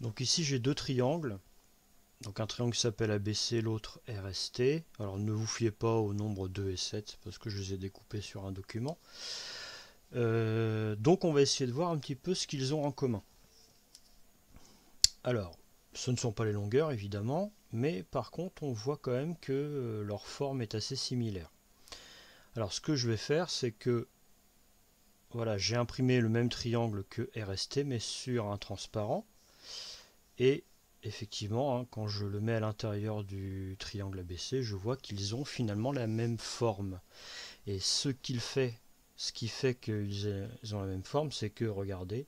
Donc ici j'ai deux triangles. Donc un triangle qui s'appelle ABC, l'autre RST. Alors ne vous fiez pas au nombre 2 et 7 parce que je les ai découpés sur un document. Donc on va essayer de voir un petit peu ce qu'ils ont en commun. Alors, ce ne sont pas les longueurs évidemment, mais par contre on voit quand même que leur forme est assez similaire. Alors ce que je vais faire, c'est que voilà, j'ai imprimé le même triangle que RST mais sur un transparent. Et effectivement, hein, quand je le mets à l'intérieur du triangle ABC, je vois qu'ils ont finalement la même forme. Et ce qui fait qu'ils ont la même forme, c'est que, regardez,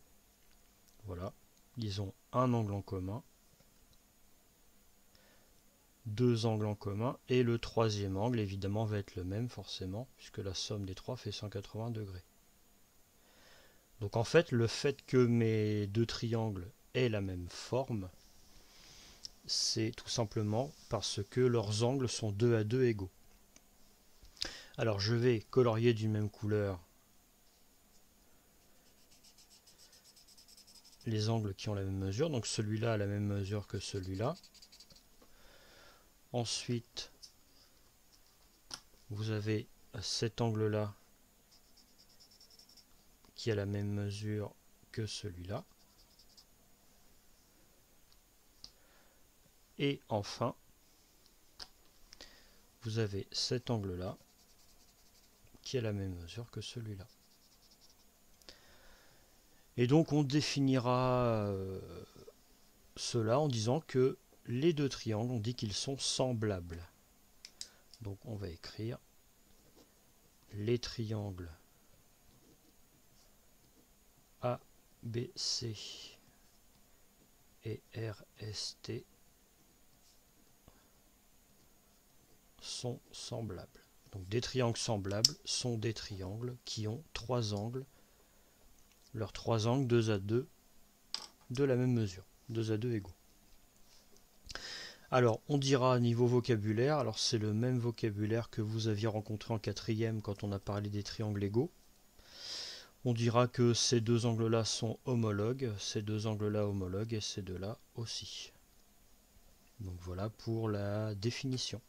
voilà, ils ont un angle en commun, deux angles en commun, et le troisième angle, évidemment, va être le même, forcément, puisque la somme des trois fait 180 degrés. Donc en fait, le fait que mes deux triangles aient la même forme, c'est tout simplement parce que leurs angles sont 2 à 2 égaux. Alors je vais colorier d'une même couleur les angles qui ont la même mesure. Donc celui-là a la même mesure que celui-là. Ensuite, vous avez cet angle-là qui a la même mesure que celui-là. Et enfin, vous avez cet angle-là qui a la même mesure que celui-là. Et donc on définira cela en disant que les deux triangles, on dit qu'ils sont semblables. Donc on va écrire les triangles ABC et RST sont semblables. Donc des triangles semblables sont des triangles qui ont trois angles. Leurs trois angles 2 à 2 de la même mesure, 2 à 2 égaux. Alors on dira niveau vocabulaire, alors c'est le même vocabulaire que vous aviez rencontré en quatrième quand on a parlé des triangles égaux. On dira que ces deux angles-là sont homologues, ces deux angles-là homologues et ces deux-là aussi. Donc voilà pour la définition.